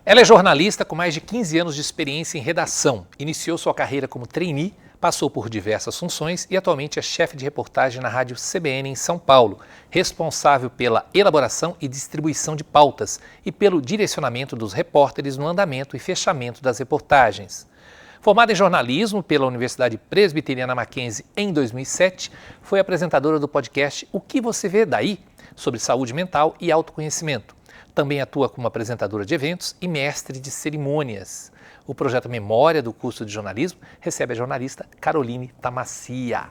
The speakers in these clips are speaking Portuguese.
Ela é jornalista com mais de 15 anos de experiência em redação. Iniciou sua carreira como trainee, passou por diversas funções e atualmente é chefe de reportagem na Rádio CBN em São Paulo, responsável pela elaboração e distribuição de pautas e pelo direcionamento dos repórteres no andamento e fechamento das reportagens. Formada em jornalismo pela Universidade Presbiteriana Mackenzie em 2007, foi apresentadora do podcast O Que Você Vê Daí? Sobre saúde mental e autoconhecimento. Também atua como apresentadora de eventos e mestre de cerimônias. O projeto Memória do curso de jornalismo recebe a jornalista Caroline Tamassia.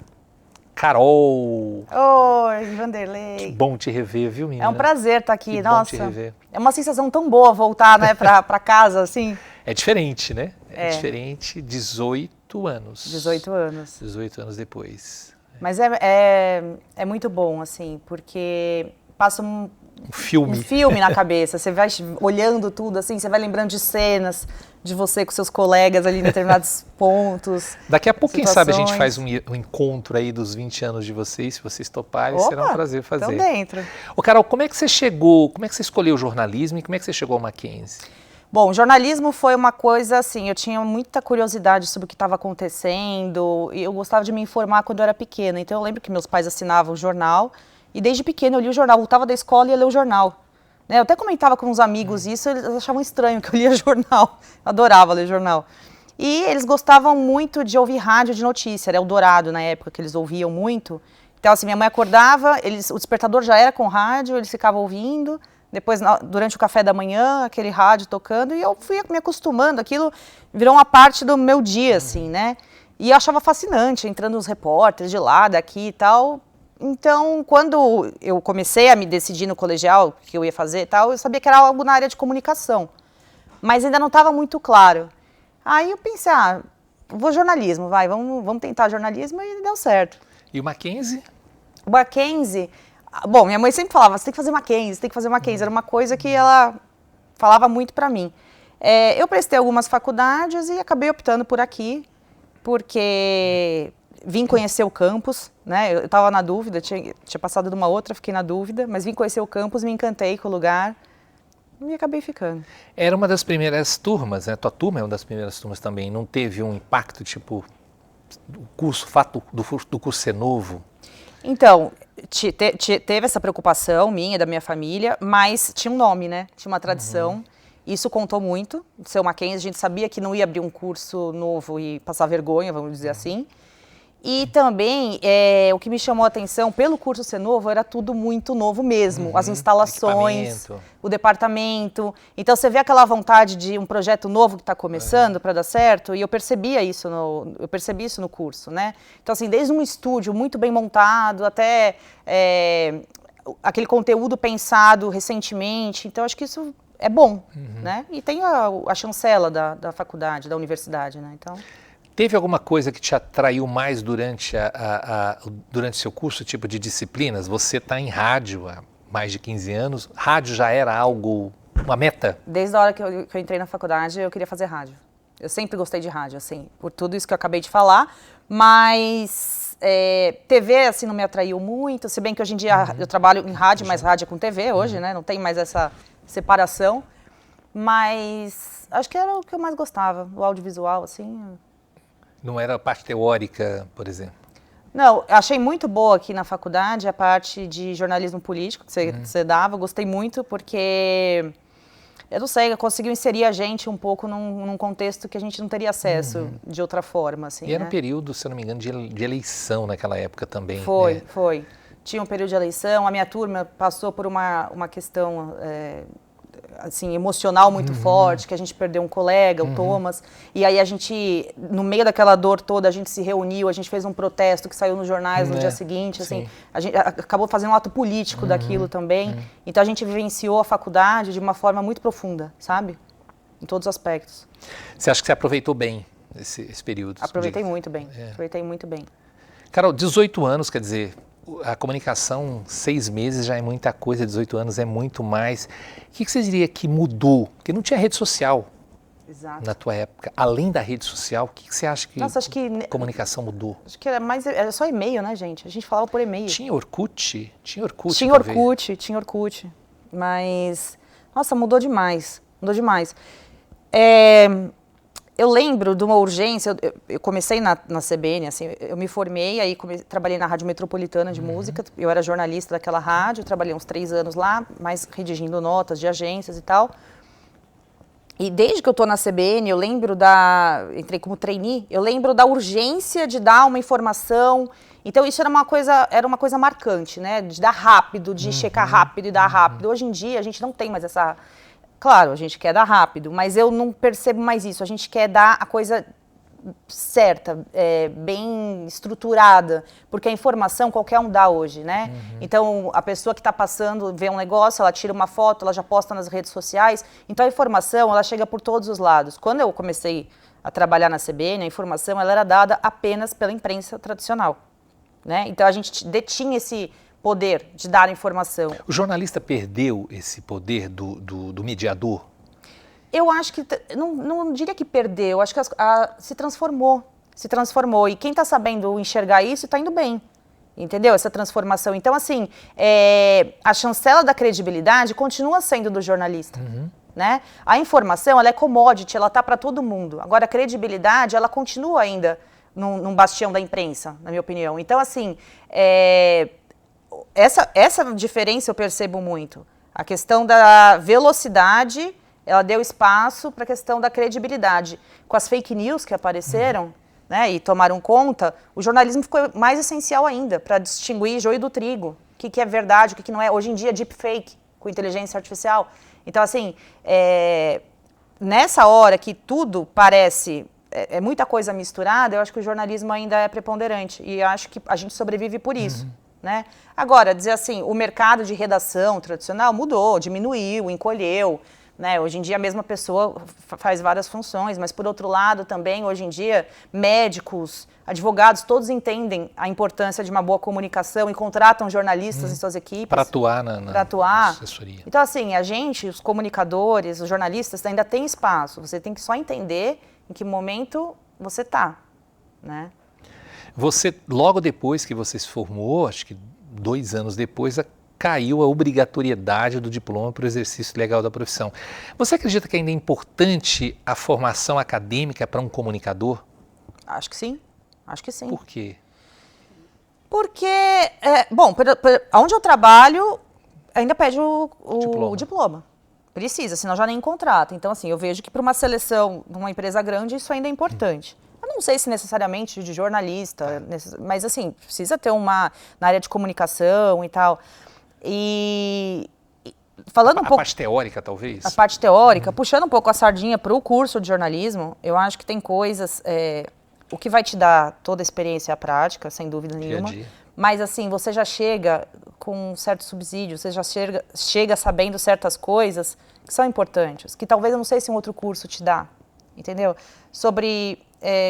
Carol! Oi, Vanderlei. Que bom te rever, viu, menina? É um prazer estar aqui, que nossa. Bom te rever. É uma sensação tão boa voltar, né, pra casa, assim. É diferente, né? É diferente, 18 anos. 18 anos. 18 anos depois. Mas é muito bom, assim, porque passa um filme na cabeça. Você vai olhando tudo, assim, você vai lembrando de cenas de você com seus colegas ali em determinados pontos. Daqui a pouco, situações. quem sabe, a gente faz um encontro aí dos 20 anos de vocês, se vocês toparem, será um prazer fazer. Estão dentro. Ô, Carol, como é que você chegou, como é que você escolheu o jornalismo e como é que você chegou ao Mackenzie? Bom, jornalismo foi uma coisa assim, eu tinha muita curiosidade sobre o que estava acontecendo e eu gostava de me informar quando eu era pequena. Então eu lembro que meus pais assinavam o jornal e desde pequena eu li o jornal, voltava da escola e ia ler o jornal. Né? Eu até comentava com uns amigos isso, eles achavam estranho que eu lia jornal, eu adorava ler jornal. E eles gostavam muito de ouvir rádio de notícia, era Eldorado na época que eles ouviam muito. Então assim, minha mãe acordava, o despertador já era com rádio, eles ficavam ouvindo. Depois, durante o café da manhã, aquele rádio tocando, e eu fui me acostumando, aquilo virou uma parte do meu dia, assim, né? E eu achava fascinante, entrando os repórteres de lá, daqui e tal. Então, quando eu comecei a me decidir no colegial, o que eu ia fazer e tal, eu sabia que era algo na área de comunicação. Mas ainda não estava muito claro. Aí eu pensei, vou jornalismo, vamos tentar jornalismo, e deu certo. E o Mackenzie? O Mackenzie... Bom, minha mãe sempre falava, você tem que fazer Mackenzie, você tem que fazer Mackenzie. Era uma coisa que ela falava muito para mim. Eu prestei algumas faculdades e acabei optando por aqui, porque vim conhecer o campus, né? Eu estava na dúvida, tinha passado de uma outra, fiquei na dúvida, mas vim conhecer o campus, me encantei com o lugar e acabei ficando. Era uma das primeiras turmas, né? Tua turma é uma das primeiras turmas também. Não teve um impacto, tipo, o fato do curso ser novo? Então, teve essa preocupação minha, da minha família, mas tinha um nome, né? Tinha uma tradição. Isso contou muito. O seu Mackenzie, a gente sabia que não ia abrir um curso novo e passar vergonha, vamos dizer assim. E também, o que me chamou a atenção, pelo curso ser novo, era tudo muito novo mesmo. As instalações, o departamento. Então, você vê aquela vontade de um projeto novo que está começando para dar certo, e eu percebi isso no curso, né? Então, assim, desde um estúdio muito bem montado, até aquele conteúdo pensado recentemente. Então, acho que isso é bom, né? E tem a chancela da faculdade, da universidade, né? Então... Teve alguma coisa que te atraiu mais durante seu curso, tipo de disciplinas? Você está em rádio há mais de 15 anos. Rádio já era algo, uma meta? Desde a hora que eu entrei na faculdade, eu queria fazer rádio. Eu sempre gostei de rádio, assim, por tudo isso que eu acabei de falar. Mas TV, assim, não me atraiu muito. Se bem que hoje em dia eu trabalho em rádio, mas rádio é com TV hoje, né? Não tem mais essa separação. Mas acho que era o que eu mais gostava, o audiovisual, assim... Não era a parte teórica, por exemplo? Não, achei muito boa aqui na faculdade a parte de jornalismo político que você dava. Gostei muito porque, eu não sei, conseguiu inserir a gente um pouco num contexto que a gente não teria acesso de outra forma. Assim, e era um período, se eu não me engano, de eleição naquela época também. Foi. Tinha um período de eleição, a minha turma passou por uma questão... assim, emocional muito forte, que a gente perdeu um colega, o Thomas, e aí a gente, no meio daquela dor toda, a gente se reuniu, a gente fez um protesto que saiu nos jornais no dia seguinte, assim, a gente acabou fazendo um ato político daquilo também, então a gente vivenciou a faculdade de uma forma muito profunda, sabe? Em todos os aspectos. Você acha que você aproveitou bem esse período? Aproveitei muito bem, aproveitei muito bem. Carol, 18 anos, quer dizer... A comunicação, 6 meses já é muita coisa, 18 anos é muito mais. O que você diria que mudou? Porque não tinha rede social na tua época. Além da rede social, o que você acha que acho que comunicação mudou? Acho que era só e-mail, né, gente? A gente falava por e-mail. Tinha Orkut? Tinha Orkut. Mas, nossa, mudou demais. Mudou demais. Eu lembro de uma urgência, eu comecei na CBN, assim, eu me formei, aí trabalhei na Rádio Metropolitana de Música, eu era jornalista daquela rádio, trabalhei uns 3 anos lá, mais redigindo notas de agências e tal. E desde que eu estou na CBN, eu lembro entrei como trainee, eu lembro da urgência de dar uma informação. Então isso era uma coisa marcante, né? De dar rápido, de checar rápido e dar rápido. Hoje em dia a gente não tem mais essa... Claro, a gente quer dar rápido, mas eu não percebo mais isso. A gente quer dar a coisa certa, bem estruturada, porque a informação qualquer um dá hoje, né? Então, a pessoa que está passando, vê um negócio, ela tira uma foto, ela já posta nas redes sociais. Então, a informação, ela chega por todos os lados. Quando eu comecei a trabalhar na CBN, a informação ela era dada apenas pela imprensa tradicional, né? Então, a gente detinha esse poder de dar informação. O jornalista perdeu esse poder do mediador? Eu acho que, não diria que perdeu, acho que se transformou. E quem está sabendo enxergar isso está indo bem, entendeu? Essa transformação. Então, assim, a chancela da credibilidade continua sendo do jornalista. Né? A informação, ela é commodity, ela está para todo mundo. Agora, a credibilidade, ela continua ainda num bastião da imprensa, na minha opinião. Então, assim, essa diferença eu percebo muito. A questão da velocidade, ela deu espaço para a questão da credibilidade. Com as fake news que apareceram, né, e tomaram conta, o jornalismo ficou mais essencial ainda para distinguir joio do trigo. O que é verdade, o que não é. Hoje em dia, deepfake, com inteligência artificial. Então, assim, nessa hora que tudo parece... muita coisa misturada, eu acho que o jornalismo ainda é preponderante. E eu acho que a gente sobrevive por isso. Né? Agora, dizer assim, o mercado de redação tradicional mudou, diminuiu, encolheu. Né? Hoje em dia a mesma pessoa faz várias funções, mas por outro lado também, hoje em dia, médicos, advogados, todos entendem a importância de uma boa comunicação e contratam jornalistas em suas equipes. Para atuar na assessoria. Então, assim, a gente, os comunicadores, os jornalistas, ainda tem espaço. Você tem que só entender em que momento você está, né? Você, logo depois que você se formou, acho que 2 anos depois, caiu a obrigatoriedade do diploma para o exercício legal da profissão. Você acredita que ainda é importante a formação acadêmica para um comunicador? Acho que sim. Acho que sim. Por quê? Porque, onde eu trabalho, ainda pede o diploma. Precisa, senão já nem contrata. Então, assim, eu vejo que para uma seleção numa empresa grande, isso ainda é importante. Eu não sei se necessariamente de jornalista, mas assim, precisa ter na área de comunicação e tal. E falando um pouco... A parte teórica, talvez? A parte teórica, puxando um pouco a sardinha para o curso de jornalismo, eu acho que tem coisas... o que vai te dar toda a experiência é a prática, sem dúvida nenhuma. Dia a dia. Mas assim, você já chega com um certo subsídio, você já chega sabendo certas coisas que são importantes, que talvez eu não sei se um outro curso te dá, entendeu? Sobre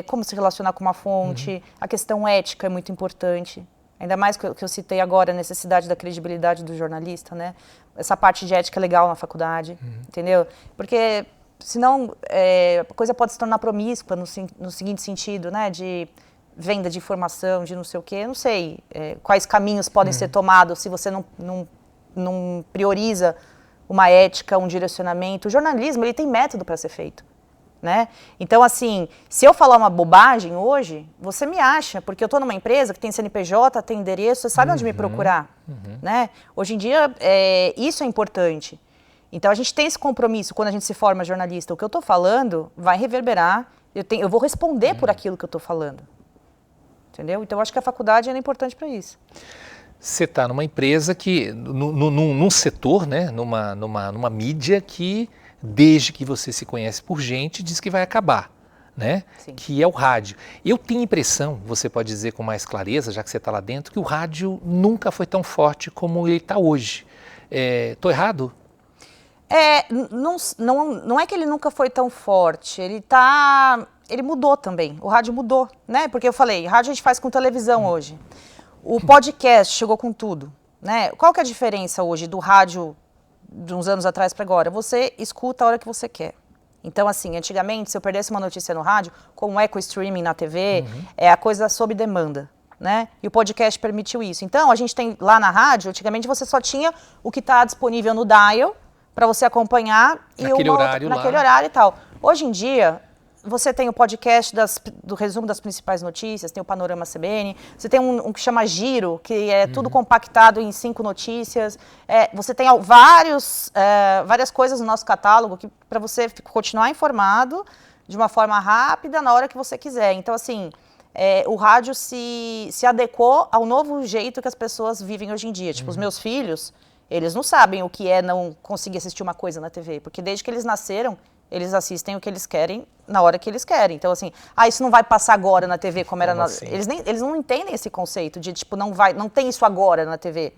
como se relacionar com uma fonte, a questão ética é muito importante. Ainda mais que eu citei agora a necessidade da credibilidade do jornalista, né? Essa parte de ética é legal na faculdade, entendeu? Porque senão a coisa pode se tornar promíscua no seguinte sentido, né? De venda de informação, de não sei o quê. Eu não sei quais caminhos podem ser tomados se você não prioriza uma ética, um direcionamento. O jornalismo, ele tem método para ser feito. Né? Então, assim, se eu falar uma bobagem hoje, você me acha, porque eu estou numa empresa que tem CNPJ, tem endereço, você sabe onde me procurar. Né? Hoje em dia, isso é importante. Então, a gente tem esse compromisso quando a gente se forma jornalista. O que eu estou falando vai reverberar, eu vou responder por aquilo que eu estou falando. Entendeu? Então, eu acho que a faculdade é importante para isso. Você está numa empresa que, num setor, né? numa mídia que... desde que você se conhece por gente, diz que vai acabar, né? Sim. Que é o rádio. Eu tenho impressão, você pode dizer com mais clareza, já que você está lá dentro, que o rádio nunca foi tão forte como ele está hoje. Estou errado? Não é que ele nunca foi tão forte, ele mudou também, o rádio mudou, né? Porque eu falei, rádio a gente faz com televisão hoje. O podcast chegou com tudo, né? Qual que é a diferença hoje do rádio de uns anos atrás para agora? Você escuta a hora que você quer. Então, assim, antigamente, se eu perdesse uma notícia no rádio, como é com o streaming na TV, é a coisa sob demanda, né? E o podcast permitiu isso. Então, a gente tem lá na rádio, antigamente você só tinha o que está disponível no dial, para você acompanhar naquele horário naquele horário e tal. Hoje em dia, você tem o podcast do resumo das principais notícias, tem o Panorama CBN, você tem um que chama Giro, que é tudo compactado em 5 notícias. Você tem várias coisas no nosso catálogo para você continuar informado de uma forma rápida na hora que você quiser. Então, assim, o rádio se adequou ao novo jeito que as pessoas vivem hoje em dia. Tipo, os meus filhos, eles não sabem o que é não conseguir assistir uma coisa na TV, porque desde que eles nasceram, eles assistem o que eles querem na hora que eles querem. Então, assim, isso não vai passar agora na TV como era assim? Eles não entendem esse conceito de, tipo, não tem isso agora na TV.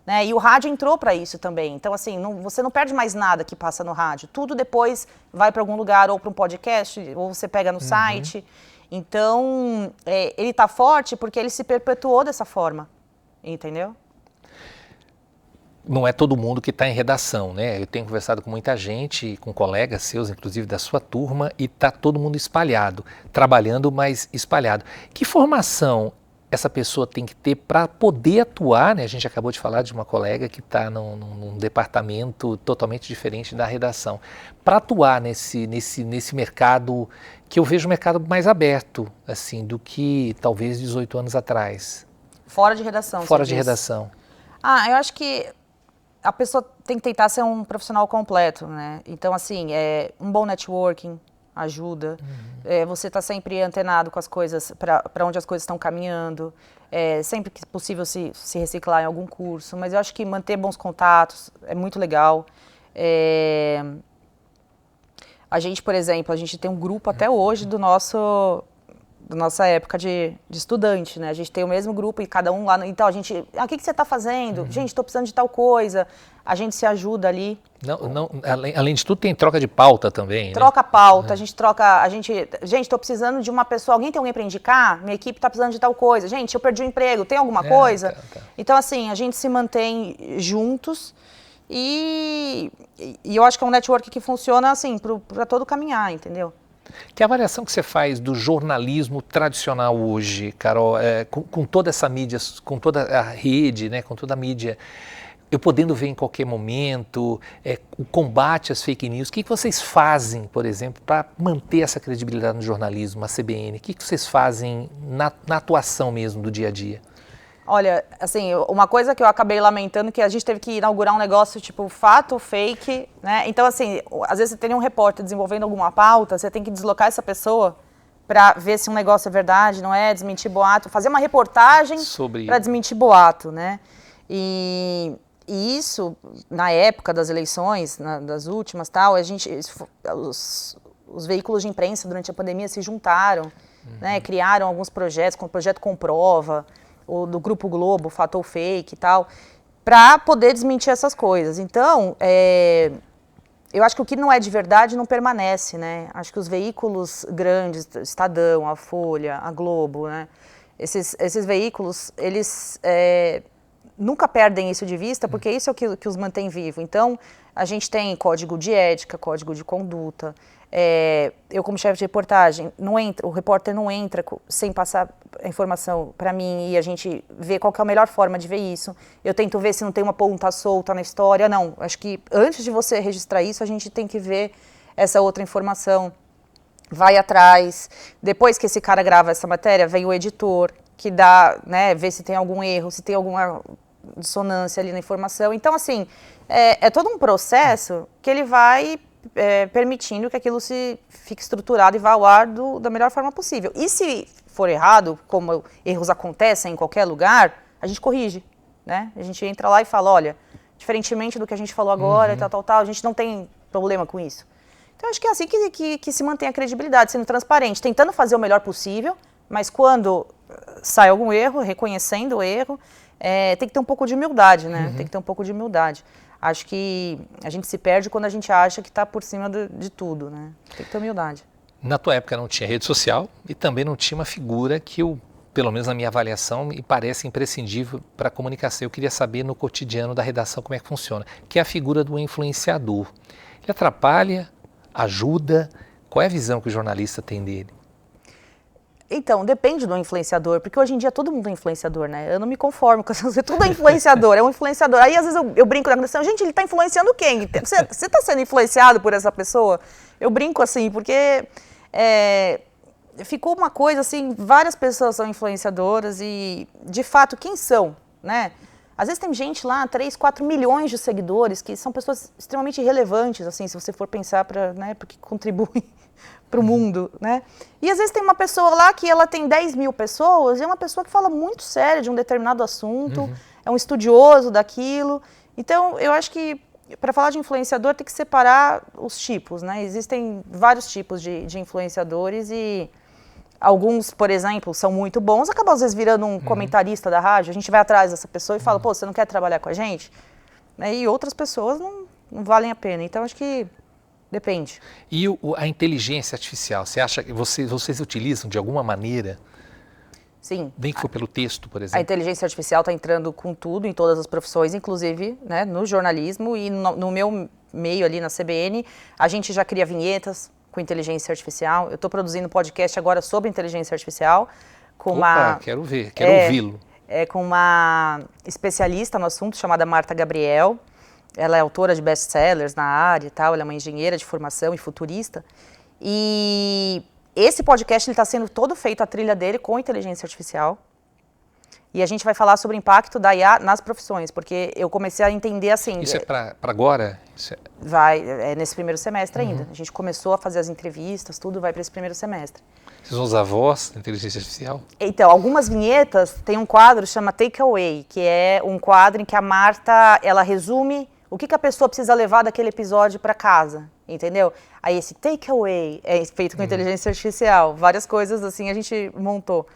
Né? E o rádio entrou para isso também. Então, assim, você não perde mais nada que passa no rádio. Tudo depois vai para algum lugar, ou para um podcast, ou você pega no site. Então, ele está forte porque ele se perpetuou dessa forma. Entendeu? Não é todo mundo que está em redação, né? Eu tenho conversado com muita gente, com colegas seus, inclusive da sua turma, e está todo mundo espalhado, trabalhando, mas espalhado. Que formação essa pessoa tem que ter para poder atuar, né? A gente acabou de falar de uma colega que está num departamento totalmente diferente da redação. Para atuar nesse mercado, que eu vejo um mercado mais aberto, assim, do que talvez 18 anos atrás. Fora de redação. Fora de redação. Eu acho que a pessoa tem que tentar ser um profissional completo, né? Então, assim, um bom networking ajuda. Você está sempre antenado com as coisas, para onde as coisas estão caminhando. Sempre que possível se reciclar em algum curso. Mas eu acho que manter bons contatos é muito legal. A gente, por exemplo, a gente tem um grupo até hoje da nossa época de estudante, né? A gente tem o mesmo grupo e cada um lá... Então, a gente... o que você está fazendo? Gente, estou precisando de tal coisa. A gente se ajuda ali. Além de tudo, tem troca de pauta também, Troca pauta, a gente troca... Gente, estou precisando de uma pessoa... Tem alguém para indicar? Minha equipe está precisando de tal coisa. Gente, eu perdi o emprego, tem alguma coisa? Tá. Então, assim, a gente se mantém juntos e eu acho que é um network que funciona, assim, para todo caminhar, entendeu? Que avaliação que você faz do jornalismo tradicional hoje, Carol, com toda essa mídia, com toda a rede, né, com toda a mídia, eu podendo ver em qualquer momento, o combate às fake news, o que vocês fazem, por exemplo, para manter essa credibilidade no jornalismo, a CBN? O que vocês fazem na atuação mesmo do dia a dia? Olha, assim, uma coisa que eu acabei lamentando, que a gente teve que inaugurar um negócio tipo fato, fake, né? Então, assim, às vezes você tem um repórter desenvolvendo alguma pauta, você tem que deslocar essa pessoa para ver se um negócio é verdade, não é, desmentir boato, fazer uma reportagem para desmentir boato, né? E isso, na época das eleições, das últimas, tal, os veículos de imprensa durante a pandemia se juntaram, né? Criaram alguns projetos, como o Projeto Comprova, ou do Grupo Globo, Fato ou Fake e tal, para poder desmentir essas coisas. Então, eu acho que o que não é de verdade não permanece, né? Acho que os veículos grandes, Estadão, a Folha, a Globo, né? Esses veículos, eles nunca perdem isso de vista, porque isso é o que os mantém vivos. Então, a gente tem código de ética, código de conduta. Eu, como chefe de reportagem, o repórter não entra sem passar a informação para mim e a gente vê qual que é a melhor forma de ver isso. Eu tento ver se não tem uma ponta solta na história. Não, acho que antes de você registrar isso, a gente tem que ver essa outra informação. Vai atrás. Depois que esse cara grava essa matéria, vem o editor, que dá, né, vê se tem algum erro, se tem alguma dissonância ali na informação. Então, assim, é todo um processo que ele vai permitindo que aquilo se fique estruturado e vá ao ar da melhor forma possível. E se for errado, como erros acontecem em qualquer lugar, a gente corrige, né? A gente entra lá e fala, olha, diferentemente do que a gente falou agora, tal, a gente não tem problema com isso. Então, acho que é assim que se mantém a credibilidade, sendo transparente, tentando fazer o melhor possível, mas quando sai algum erro, reconhecendo o erro, tem que ter um pouco de humildade, né? Tem que ter um pouco de humildade. Acho que a gente se perde quando a gente acha que está por cima de tudo, né? Tem que ter humildade. Na tua época não tinha rede social e também não tinha uma figura que pelo menos na minha avaliação, me parece imprescindível para a comunicação. Eu queria saber no cotidiano da redação como é que funciona, que é a figura do influenciador. Ele atrapalha, ajuda? Qual é a visão que o jornalista tem dele? Então, depende do influenciador, porque hoje em dia todo mundo é influenciador, né? Eu não me conformo com essa... Tudo é influenciador, é um influenciador. Aí, às vezes, eu brinco na questão, gente, ele está influenciando quem? Você está sendo influenciado por essa pessoa? Eu brinco assim, porque ficou uma coisa assim, várias pessoas são influenciadoras e, de fato, quem são, né? Às vezes tem gente lá, 3, 4 milhões de seguidores, que são pessoas extremamente relevantes, assim, se você for pensar para, né, porque contribuem para o mundo, né? E às vezes tem uma pessoa lá que ela tem 10 mil pessoas e é uma pessoa que fala muito sério de um determinado assunto, é um estudioso daquilo. Então, eu acho que para falar de influenciador tem que separar os tipos, né? Existem vários tipos de influenciadores e alguns, por exemplo, são muito bons, acabam às vezes virando um comentarista da rádio, a gente vai atrás dessa pessoa e fala, pô, você não quer trabalhar com a gente? E outras pessoas não valem a pena. Então, acho que depende. E a inteligência artificial, você acha que vocês utilizam de alguma maneira? Sim. Nem que for pelo texto, por exemplo. A inteligência artificial está entrando com tudo, em todas as profissões, inclusive, né, no jornalismo e no meu meio ali na CBN, a gente já cria vinhetas com inteligência artificial. Eu estou produzindo um podcast agora sobre inteligência artificial com quero ver, quero ouvi-lo. Com uma especialista no assunto chamada Marta Gabriel. Ela é autora de best-sellers na área e tal, ela é uma engenheira de formação e futurista. E esse podcast está sendo todo feito, a trilha dele, com inteligência artificial. E a gente vai falar sobre o impacto da IA nas profissões, porque eu comecei a entender assim... Isso é para agora? É nesse primeiro semestre ainda. A gente começou a fazer as entrevistas, tudo vai para esse primeiro semestre. Vocês vão usar a voz da inteligência artificial? Então, algumas vinhetas, tem um quadro que chama Take Away, que é um quadro em que a Marta, ela resume o que a pessoa precisa levar daquele episódio para casa, entendeu? Aí esse Take Away é feito com inteligência artificial, várias coisas assim a gente montou.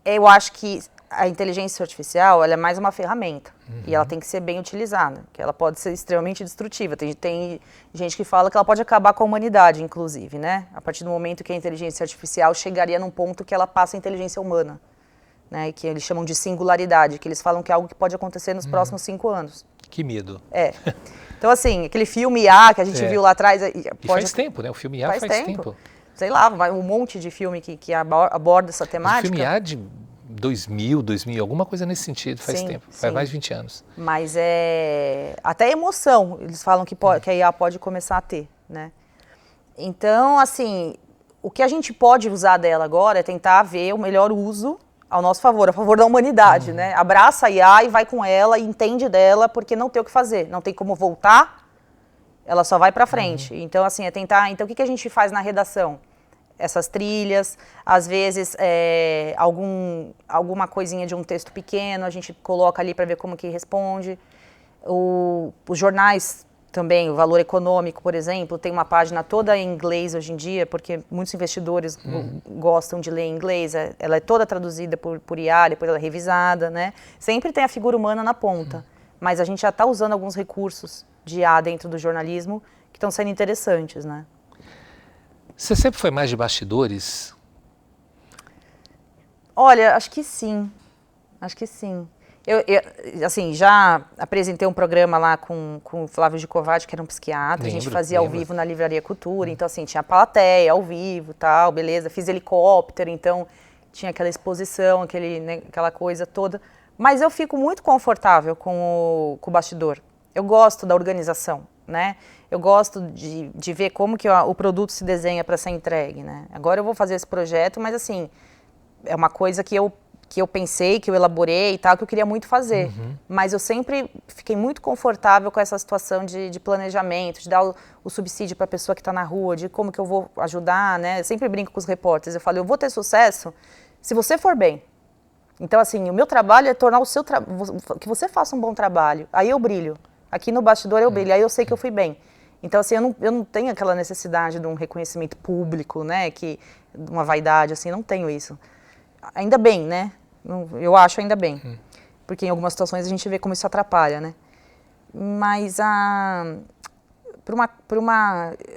Eu acho que a inteligência artificial ela é mais uma ferramenta e ela tem que ser bem utilizada, que ela pode ser extremamente destrutiva. Tem gente que fala que ela pode acabar com a humanidade, inclusive, né? A partir do momento que a inteligência artificial chegaria num ponto que ela passa a inteligência humana, né? Que eles chamam de singularidade, que eles falam que é algo que pode acontecer nos próximos 5 anos. Que medo. Então, assim, aquele filme IA que a gente viu lá atrás... E faz tempo, né? O filme IA faz tempo. Sei lá, um monte de filme que aborda essa temática. O filme IA de 2000, alguma coisa nesse sentido, faz tempo. Faz mais de 20 anos. Mas até emoção, eles falam que a IA pode começar a ter, né? Então, assim, o que a gente pode usar dela agora é tentar ver o melhor uso ao nosso favor, a favor da humanidade, né? Abraça a IA e vai com ela e entende dela, porque não tem o que fazer, não tem como voltar, ela só vai para frente. Então, assim, tentar... Então, o que a gente faz na redação? Essas trilhas, às vezes alguma coisinha de um texto pequeno, a gente coloca ali para ver como que responde. Os jornais também, o Valor Econômico, por exemplo, tem uma página toda em inglês hoje em dia, porque muitos investidores gostam de ler em inglês. Ela é toda traduzida por IA, depois ela é revisada, né? Sempre tem a figura humana na ponta, mas a gente já está usando alguns recursos de IA dentro do jornalismo que estão sendo interessantes, né? Você sempre foi mais de bastidores? Olha, acho que sim. Acho que sim. Eu assim, já apresentei um programa lá com o Flávio Gicovati, que era um psiquiatra. A gente fazia ao vivo na Livraria Cultura. Então, assim, tinha plateia ao vivo, tal, beleza. Fiz helicóptero, então tinha aquela exposição, aquela coisa toda. Mas eu fico muito confortável com o bastidor. Eu gosto da organização, né? Eu gosto de ver como que o produto se desenha para ser entregue, né? Agora eu vou fazer esse projeto, mas assim, é uma coisa que eu pensei, que eu elaborei e tal, que eu queria muito fazer. Mas eu sempre fiquei muito confortável com essa situação de planejamento, de dar o subsídio para a pessoa que está na rua, de como que eu vou ajudar, né? Eu sempre brinco com os repórteres, eu falo, eu vou ter sucesso se você for bem. Então, assim, o meu trabalho é tornar que você faça um bom trabalho. Aí eu brilho. Aqui no bastidor eu brilho, aí eu sei que eu fui bem. Então, assim, eu não tenho aquela necessidade de um reconhecimento público, né, uma vaidade, assim, não tenho isso. Ainda bem, né? Eu acho ainda bem. Porque em algumas situações a gente vê como isso atrapalha, né? Mas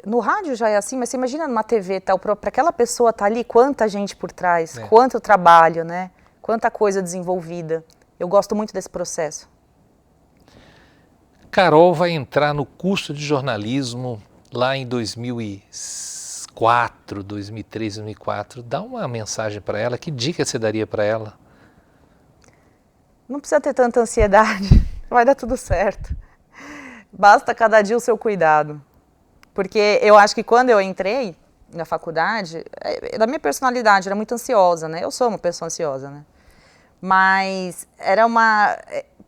no rádio já é assim, mas você imagina numa TV, tal, para aquela pessoa estar ali, quanta gente por trás, quanto trabalho, né? Quanta coisa desenvolvida. Eu gosto muito desse processo. Carol vai entrar no curso de jornalismo lá em 2004. 2004, 2003, 2004. Dá uma mensagem para ela, que dica você daria para ela? Não precisa ter tanta ansiedade, vai dar tudo certo. Basta cada dia o seu cuidado. Porque eu acho que quando eu entrei na faculdade, da minha personalidade, era muito ansiosa, né? Eu sou uma pessoa ansiosa, né? Mas era uma...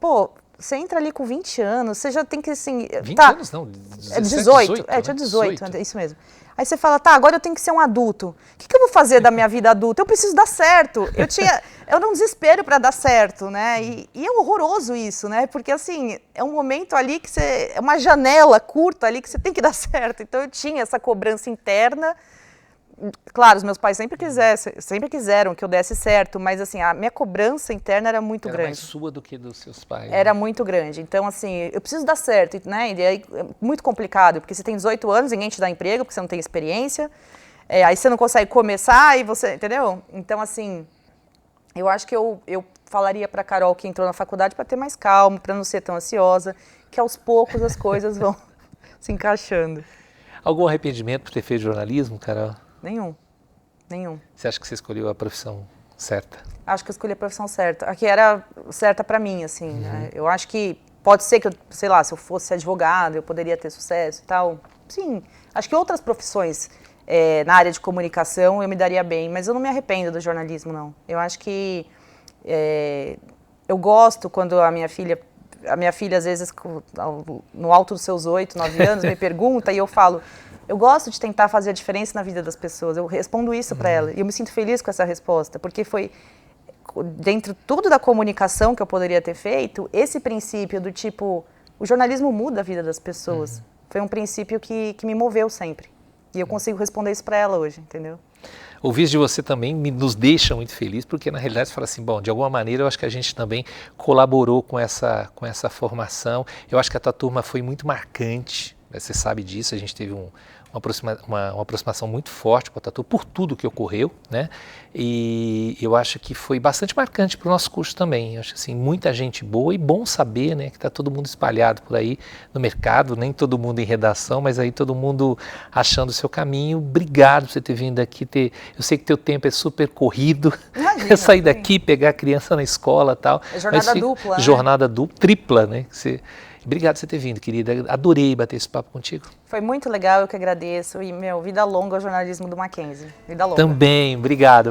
Pô, você entra ali com 20 anos, você já tem que, assim... 20 anos não, 17, 18. Tinha 18, é isso mesmo. Aí você fala, tá, agora eu tenho que ser um adulto. O que eu vou fazer da minha vida adulta? Eu preciso dar certo. Eu era um desespero para dar certo, né? E é horroroso isso, né? Porque, assim, é um momento ali que você... É uma janela curta ali que você tem que dar certo. Então, eu tinha essa cobrança interna. Claro, os meus pais sempre quiseram que eu desse certo, mas, assim, a minha cobrança interna era muito grande. Era mais sua do que dos seus pais. Era muito grande. Então, assim, eu preciso dar certo, né? E aí é muito complicado, porque você tem 18 anos, ninguém te dá emprego, porque você não tem experiência. Aí você não consegue começar e você... Entendeu? Então, assim, eu acho que eu falaria para a Carol que entrou na faculdade para ter mais calma, para não ser tão ansiosa, que aos poucos as coisas vão se encaixando. Algum arrependimento por ter feito jornalismo, Carol? Nenhum. Você acha que você escolheu a profissão certa? Acho que eu escolhi a profissão certa. A que era certa para mim, assim. Né? Eu acho que pode ser que, sei lá, se eu fosse advogado, eu poderia ter sucesso e tal. Sim. Acho que outras profissões na área de comunicação eu me daria bem, mas eu não me arrependo do jornalismo, não. Eu acho que eu gosto quando a minha filha às vezes, no alto dos seus 8, 9 anos, me pergunta e eu falo... Eu gosto de tentar fazer a diferença na vida das pessoas. Eu respondo isso para ela. E eu me sinto feliz com essa resposta, porque foi, dentro tudo da comunicação que eu poderia ter feito, esse princípio do tipo, o jornalismo muda a vida das pessoas. Foi um princípio que me moveu sempre. E eu consigo responder isso para ela hoje, entendeu? Ouvir de você também nos deixa muito feliz, porque na realidade você fala assim, bom, de alguma maneira eu acho que a gente também colaborou com essa formação. Eu acho que a tua turma foi muito marcante, você sabe disso, a gente teve uma aproximação muito forte com a Tatu por tudo que ocorreu, né? E eu acho que foi bastante marcante para o nosso curso também. Eu acho assim, muita gente boa e bom saber, né, que está todo mundo espalhado por aí no mercado, nem todo mundo em redação, mas aí todo mundo achando o seu caminho. Obrigado por você ter vindo aqui. Eu sei que teu tempo é super corrido. Imagina, sair daqui, pegar a criança na escola e tal. É jornada dupla, né? Jornada dupla, tripla, né? Obrigado por você ter vindo, querida. Adorei bater esse papo contigo. Foi muito legal, eu que agradeço. E, vida longa ao jornalismo do Mackenzie. Vida longa. Também, obrigado.